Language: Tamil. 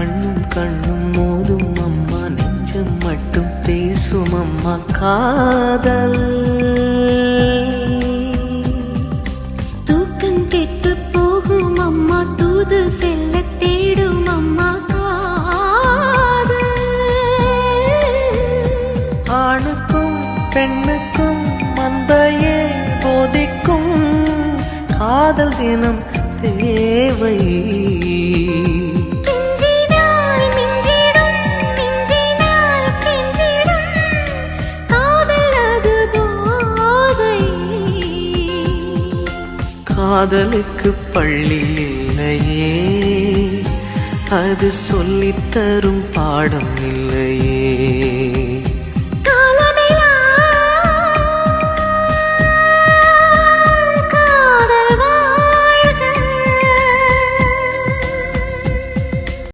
கண்ணும் கண்ணும் மோதும் அம்மா, நெஞ்சம் மட்டும் பேசும் அம்மா காதல். தூக்கம் கெட்டு போகும் அம்மா, தூது செல்ல தேடும் அம்மா காதல். ஆணுக்கும் பெண்ணுக்கும் மந்தையே போதிக்கும் காதல் தினம் தேவை. காதலுக்கு பள்ளி இல்லையே, அது சொல்லித்தரும் பாடம் இல்லையே.